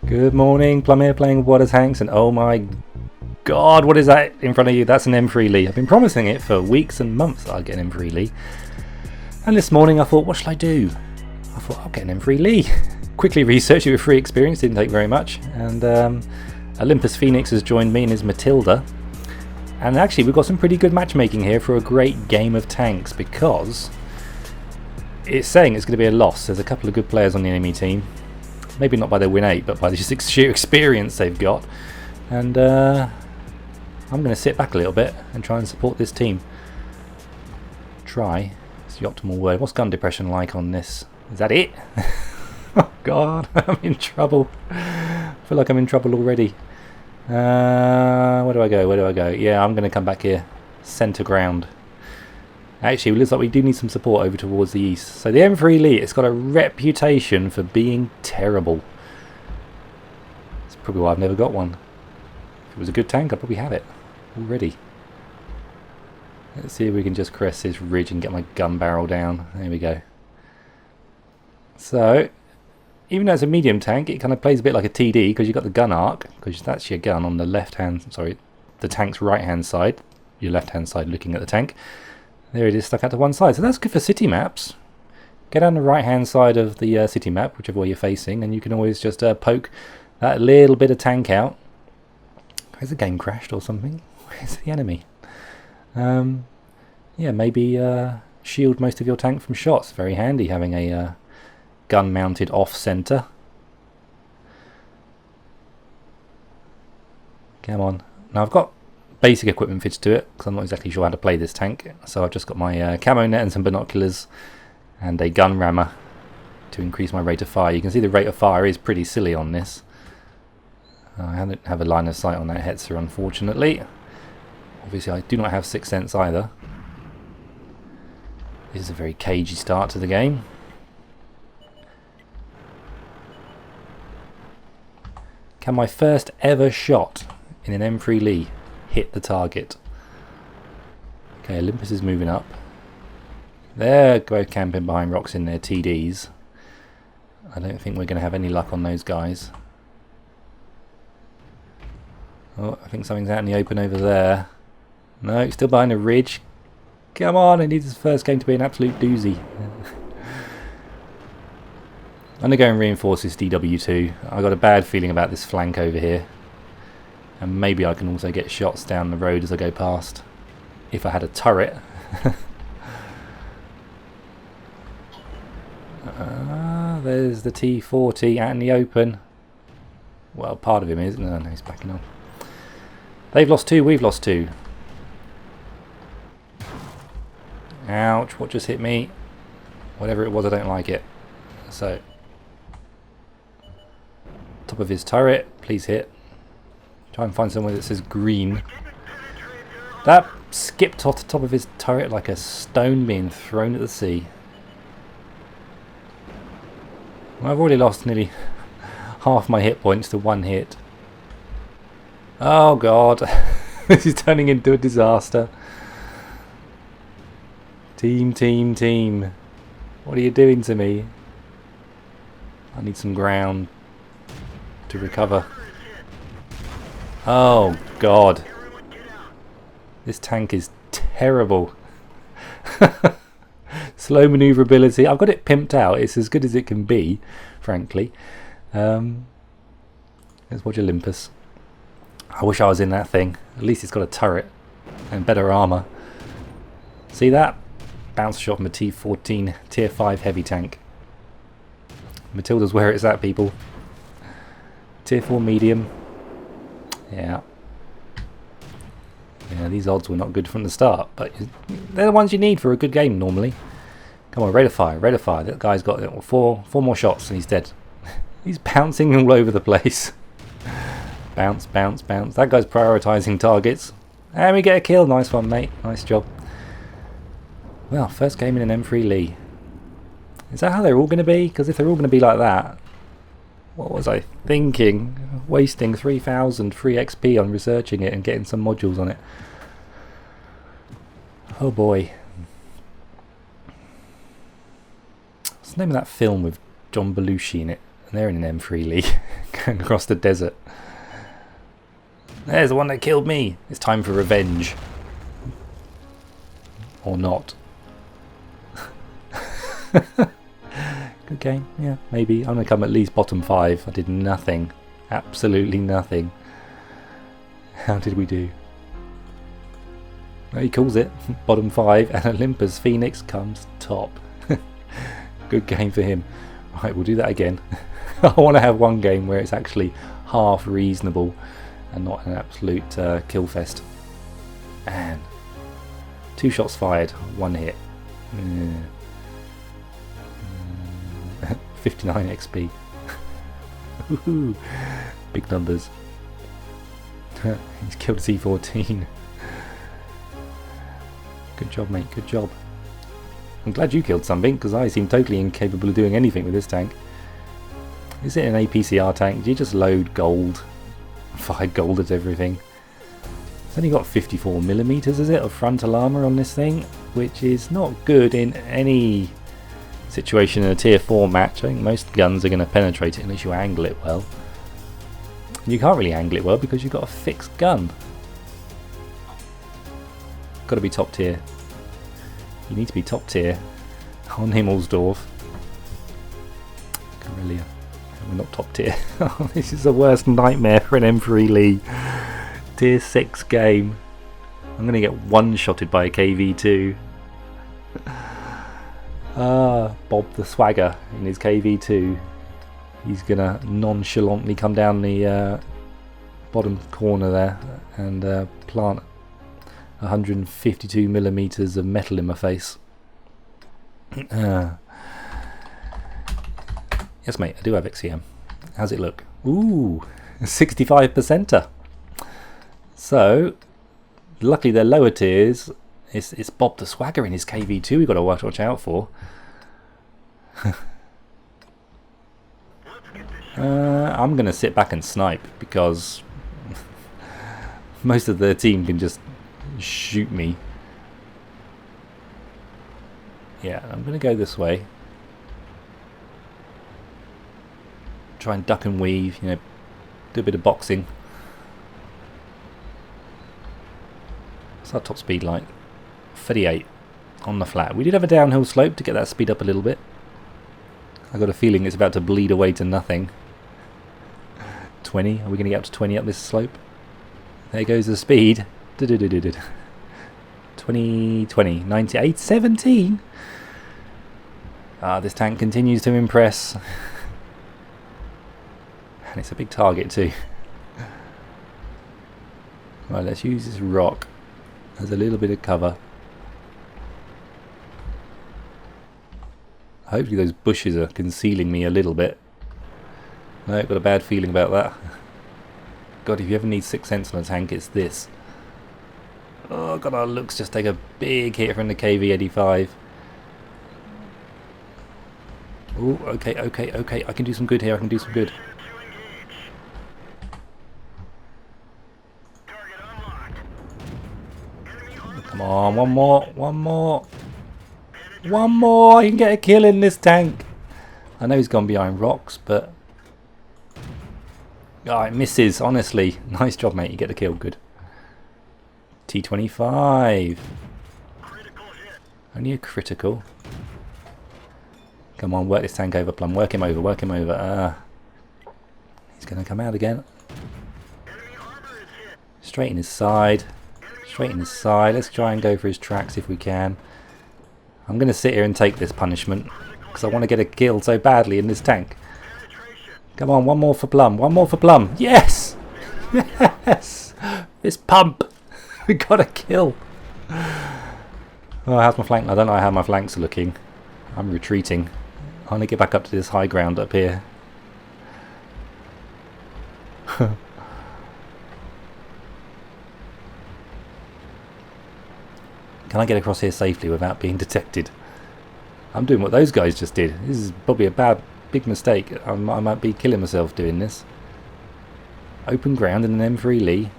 Good morning, Plum here playing with water tanks, and oh my god, what is that in front of you? That's an M3 Lee. I've been promising it for weeks and months that I'd get an M3 Lee. And this morning I thought, what shall I do? I thought, I'll get an M3 Lee. Quickly researched it with free experience, didn't take very much. And Olympus Phoenix has joined me and his Matilda. And actually we've got some pretty good matchmaking here for a great game of tanks, because it's saying it's going to be a loss. There's a couple of good players on the enemy team. Maybe not by their win 8, but by the sheer experience they've got. And I'm going to sit back a little bit and try and support this team. Try. It's the optimal word. What's gun depression like on this? Is that it? Oh god, I'm in trouble. I feel like I'm in trouble already. Where do I go? Where do I go? Yeah, I'm going to come back here. Centre ground. Actually, it looks like we do need some support over towards the east. So the M3 Lee, it's got a reputation for being terrible. That's probably why I've never got one. If it was a good tank, I'd probably have it already. Let's see if we can just crest this ridge and get my gun barrel down. There we go. So, even though it's a medium tank, it kind of plays a bit like a TD, because you've got the gun arc, because that's your gun on the left hand, sorry, the tank's right hand side, your left hand side looking at the tank. There it is, stuck out to one side. So that's good for city maps. Get on the right hand side of the city map, whichever way you're facing, and you can always just poke that little bit of tank out. Has the game crashed or something? Where's the enemy? Yeah, maybe shield most of your tank from shots. Very handy having a gun mounted off center. Come on. Now I've got basic equipment fitted to it, because I'm not exactly sure how to play this tank. So I've just got my camo net and some binoculars and a gun rammer to increase my rate of fire. You can see the rate of fire is pretty silly on this. I don't have a line of sight on that Hetzer, unfortunately. Obviously I do not have Sixth Sense either. This is a very cagey start to the game. Can my first ever shot in an M3 Lee hit the target? Okay, Olympus is moving up. They're both camping behind rocks in their TDs. I don't think we're going to have any luck on those guys. Oh, I think something's out in the open over there. No, still behind a ridge. Come on, it needs his first game to be an absolute doozy. I'm going to go and reinforce this DW2. I've got a bad feeling about this flank over here. And maybe I can also get shots down the road as I go past. If I had a turret. There's the T40 out in the open. Well, part of him is. No, he's backing on. They've lost 2, we've lost 2. Ouch, what just hit me? Whatever it was, I don't like it. So, top of his turret, please hit. Try and find somewhere that says green. That skipped off the top of his turret like a stone being thrown at the sea. Well, I've already lost nearly half my hit points to one hit. Oh god, this is turning into a disaster. Team, team, team. What are you doing to me? I need some ground to recover. Oh god. This tank is terrible. Slow maneuverability. I've got it pimped out. It's as good as it can be, frankly. Let's watch Olympus. I wish I was in that thing. At least it's got a turret and better armour. See that? Bounce shot from a T14 tier 5 heavy tank. Matilda's where it's at, people. Tier 4 medium. Yeah. Yeah, these odds were not good from the start, but they're the ones you need for a good game normally. Come on, rate of fire, rate of fire. That guy's got four more shots and he's dead. He's bouncing all over the place. Bounce, bounce, bounce. That guy's prioritising targets. And we get a kill. Nice one, mate. Nice job. Well, first game in an M3 Lee. Is that how they're all going to be? Because if they're all going to be like that, what was I thinking? Wasting 3,000 free XP on researching it and getting some modules on it. Oh boy. What's the name of that film with John Belushi in it? And they're in an M3 Lee going across the desert. There's the one that killed me. It's time for revenge. Or not. Good game. Yeah, maybe. I'm going to come at least bottom 5. I did nothing. Absolutely nothing. How did we do? Well, he calls it bottom 5, and Olympus Phoenix comes top. Good game for him. Right, we'll do that again. I want to have one game where it's actually half reasonable and not an absolute kill fest. And 2 shots fired, 1 hit. 59 XP. Big numbers. He's killed C14. Good job, mate, good job. I'm glad you killed something, because I seem totally incapable of doing anything with this tank. Is it an APCR tank? Do you just load gold? Fire gold at everything? It's only got 54mm, is it, of frontal armour on this thing, which is not good in any situation in a tier 4 match. I think most guns are going to penetrate it unless you angle it well. And you can't really angle it well because you've got a fixed gun. Got to be top tier. You need to be top tier on Himmelsdorf. Corellia. We're not top tier. This is the worst nightmare for an M3 Lee. Tier 6 game. I'm going to get one-shotted by a KV2. Bob the Swagger in his KV2. He's going to nonchalantly come down the bottom corner there and plant 152mm of metal in my face. Yes, mate, I do have XCM. How's it look? Ooh, 65%er. So, luckily they're lower tiers. It's Bob the Swagger in his KV2 we've got to watch out for. I'm going to sit back and snipe because most of the team can just shoot me. Yeah, I'm going to go this way. Try and duck and weave, you know, do a bit of boxing. What's our top speed like? 38 on the flat. We did have a downhill slope to get that speed up a little bit. I got a feeling it's about to bleed away to nothing. 20, are we going to get up to 20 up this slope? There goes the speed. 20, 20, 98, 17. This tank continues to impress. And it's a big target too. Right, let's use this rock as a little bit of cover. Hopefully those bushes are concealing me a little bit. No, I've got a bad feeling about that. God, if you ever need 6th sense on a tank, it's this. Oh god, our looks just take a big hit from the KV-85. Oh, okay, okay, okay. I can do some good here, I can do some good. Come on, one more, one more. One more, I can get a kill in this tank. I know he's gone behind rocks, but... Oh, it misses, honestly. Nice job, mate, you get the kill, good. T25. Only a critical. Come on, work this tank over, Plum. Work him over, work him over. He's going to come out again. Straight in his side. Straight in his side. Let's try and go for his tracks if we can. I'm going to sit here and take this punishment because I want to get a kill so badly in this tank. Come on, one more for Plum. One more for Plum. Yes! Yes! This pump. We got a kill. Oh, how's my flank? I don't know how my flanks are looking. I'm retreating. I want to get back up to this high ground up here. Can I get across here safely without being detected? I'm doing what those guys just did. This is probably a big mistake. I might be killing myself doing this. Open ground in an M3 Lee.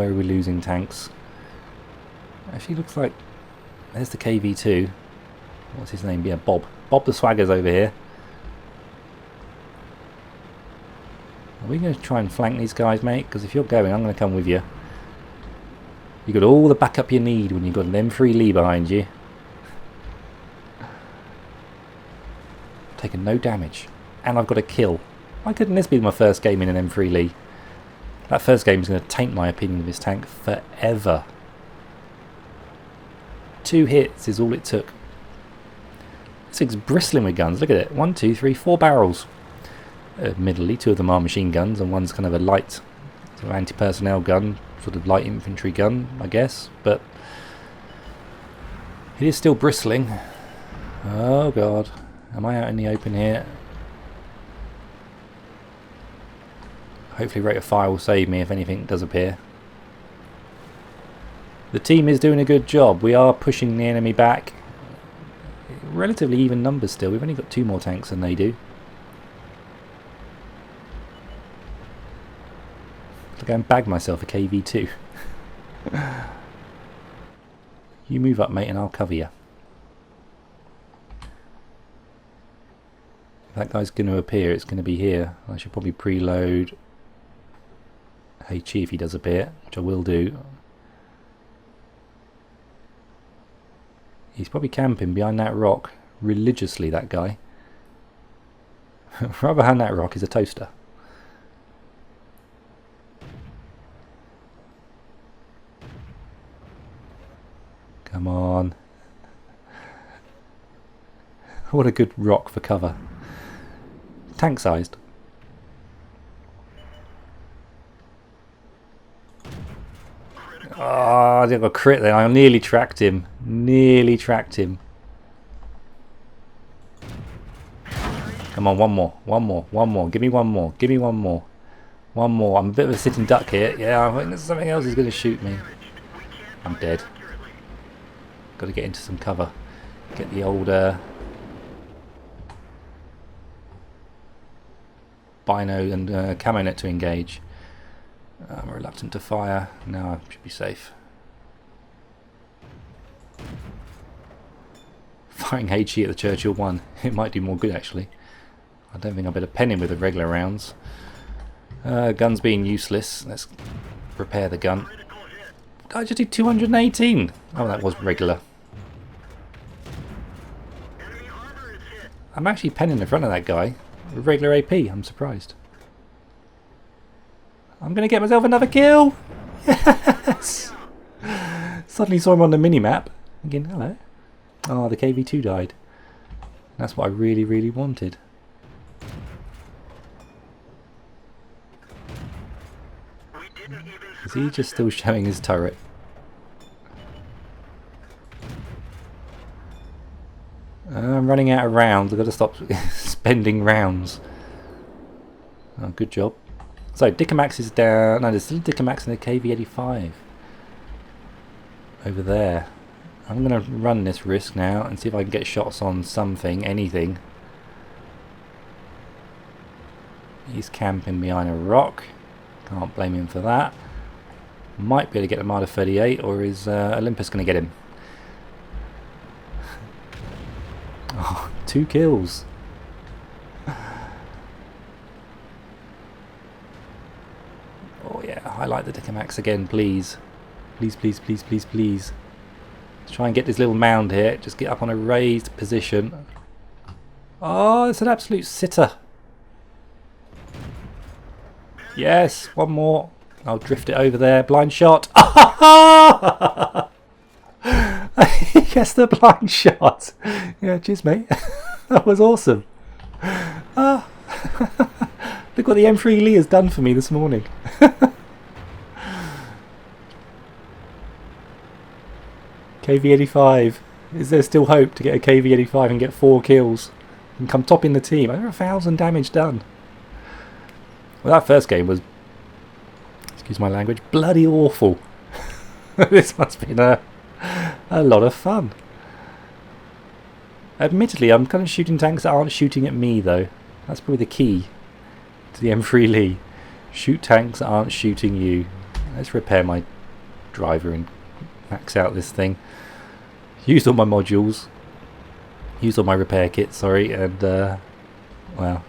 Where are we losing tanks? Actually looks like there's the KV2. What's his name? Yeah, Bob. Bob the Swagger's over here. Are we going to try and flank these guys, mate? Because if you're going, I'm going to come with you. You got all the backup you need when you've got an M3 Lee behind you. Taken no damage. And I've got a kill. Why couldn't this be my first game in an M3 Lee? That first game is going to taint my opinion of this tank forever. 2 hits is all it took. This thing's bristling with guns. Look at it. 1, 2, 3, 4 barrels. Admittedly, 2 of them are machine guns, and one's kind of a light sort of anti-personnel gun, sort of light infantry gun, I guess. But it is still bristling. Oh god, am I out in the open here? Hopefully, rate of fire will save me if anything does appear. The team is doing a good job. We are pushing the enemy back. Relatively even numbers still. We've only got 2 more tanks than they do. I'll go and bag myself a KV2. You move up, mate, and I'll cover you. If that guy's going to appear, it's going to be here. I should probably preload HE if he does appear, which I will do. He's probably camping behind that rock religiously, that guy. Right behind that rock is a toaster. Come on. What a good rock for cover. Tank sized. Oh, I got a crit there. I nearly tracked him. Nearly tracked him. Come on, one more. One more. One more. Give me one more. Give me one more. One more. I'm a bit of a sitting duck here. Yeah, I think there's something else is going to shoot me. I'm dead. Got to get into some cover. Get the old bino and camo net to engage. I'm reluctant to fire. Now I should be safe. Firing HE at the Churchill 1. It might do more good actually. I don't think I better pen him with the regular rounds. Gun's being useless. Let's repair the gun. I just did 218. Oh, that was regular. I'm actually penning in front of that guy with regular AP. I'm surprised. I'm going to get myself another kill. Yes. Suddenly saw him on the mini-map. Thinking, hello. Oh, the KV2 died. That's what I really, really wanted. Is he just still showing his turret? I'm running out of rounds. I've got to stop spending rounds. Oh, good job. So, Dicamax is down. No, there's still Dicamax in the KV85. Over there. I'm going to run this risk now and see if I can get shots on something, anything. He's camping behind a rock. Can't blame him for that. Might be able to get the Marder 38, or is Olympus going to get him? Oh, 2 kills. Oh yeah, highlight the Dicamax again, please. Please, please, please, please, please. Let's try and get this little mound here. Just get up on a raised position. Oh, it's an absolute sitter. Yes, one more. I'll drift it over there. Blind shot. He gets the blind shot. Yeah, cheers, mate. That was awesome. Look what the M3 Lee has done for me this morning. KV85. Is there still hope to get a KV85 and get 4 kills and come top in the team? Over 1,000 damage done. Well, that first game was, excuse my language, bloody awful. This must have been a lot of fun. Admittedly, I'm kind of shooting tanks that aren't shooting at me, though. That's probably the key to the M3 Lee. Shoot tanks that aren't shooting you. Let's repair my driver and max out this thing. Used all my modules. Used all my repair kits, sorry, and well.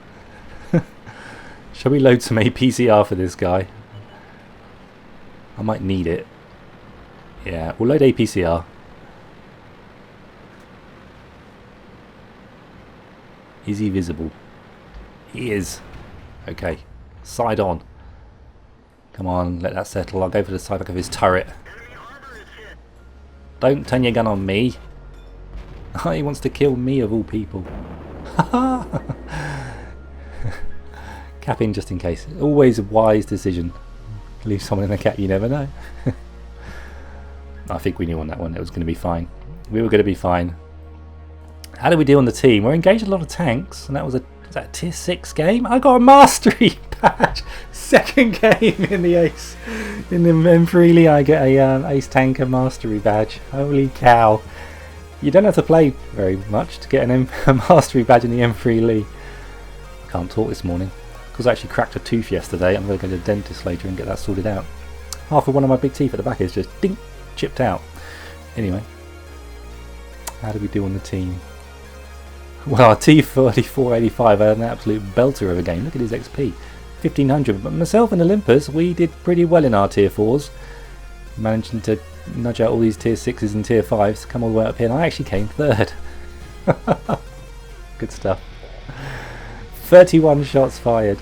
Shall we load some APCR for this guy? I might need it. Yeah, we'll load APCR. Is he visible? He is. Okay, side on. Come on, let that settle. I'll go for the side back of his turret. Don't turn your gun on me. He wants to kill me of all people. Cap in just in case. Always a wise decision. Leave someone in the cap, you never know. I think we knew on that one it was going to be fine. We were going to be fine. How did we do on the team? We're engaged a lot of tanks, and that was a tier 6 game. I got a mastery badge. Second game in the Ace. In the M3 Lee, I get a Ace Tanker mastery badge. Holy cow. You don't have to play very much to get a mastery badge in the M3 Lee. I can't talk this morning because I actually cracked a tooth yesterday. I'm going to go to the dentist later and get that sorted out. Half of one of my big teeth at the back is just ding, chipped out. Anyway, how did we do on the team? Well, our T3485 had an absolute belter of a game. Look at his XP, 1500. But myself and Olympus, we did pretty well in our tier 4s, managing to nudge out all these tier 6s and tier 5s, come all the way up here, and I actually came third. Good stuff. 31 shots fired,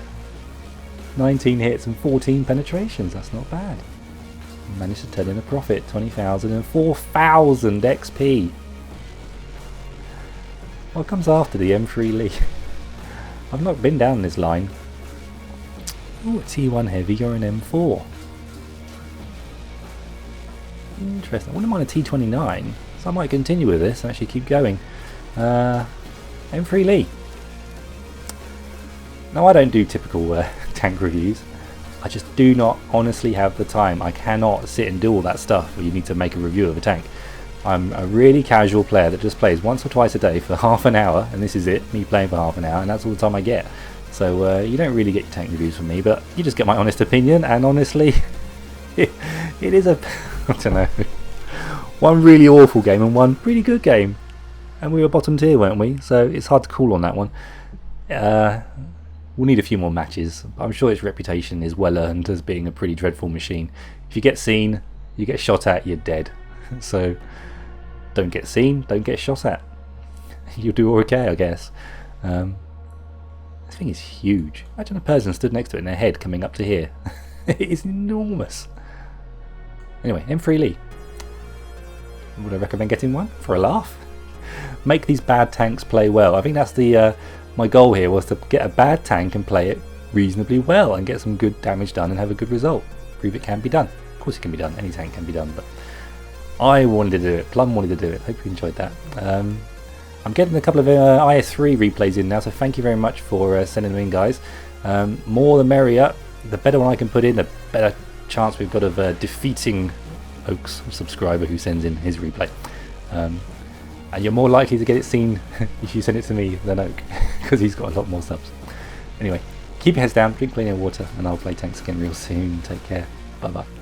19 hits and 14 penetrations. That's not bad. Managed to turn in a profit, 20,000 and 4,000 XP. What comes after the M3 Lee? I've not been down this line. Ooh, a T1 heavy or an M4. Interesting. I wouldn't mind a T29, so I might continue with this and actually keep going. M3 Lee. Now, I don't do typical tank reviews. I just do not honestly have the time. I cannot sit and do all that stuff where you need to make a review of a tank. I'm a really casual player that just plays once or twice a day for half an hour, and this is it, me playing for half an hour, and that's all the time I get. So you don't really get your tank reviews from me, but you just get my honest opinion, and honestly, it is a, I don't know, one really awful game and one pretty good game. And we were bottom tier, weren't we? So it's hard to call on that one. We'll need a few more matches. I'm sure its reputation is well earned as being a pretty dreadful machine. If you get seen, you get shot at, you're dead. So don't get seen, don't get shot at. You'll do okay, I guess. This thing is huge. Imagine a person stood next to it and their head coming up to here. It is enormous. Anyway, M3 Lee. Would I recommend getting one for a laugh? Make these bad tanks play well. I think that's the my goal here, was to get a bad tank and play it reasonably well and get some good damage done and have a good result. Prove it can be done. Of course it can be done. Any tank can be done, but I wanted to do it. Plum wanted to do it. Hope you enjoyed that. I'm getting a couple of IS3 replays in now, so thank you very much for sending them in, guys. More the merrier. The better one I can put in, the better chance we've got of defeating Oak's subscriber who sends in his replay. And you're more likely to get it seen if you send it to me than Oak, because he's got a lot more subs. Anyway, keep your heads down, drink plenty of water, and I'll play tanks again real soon. Take care. Bye bye.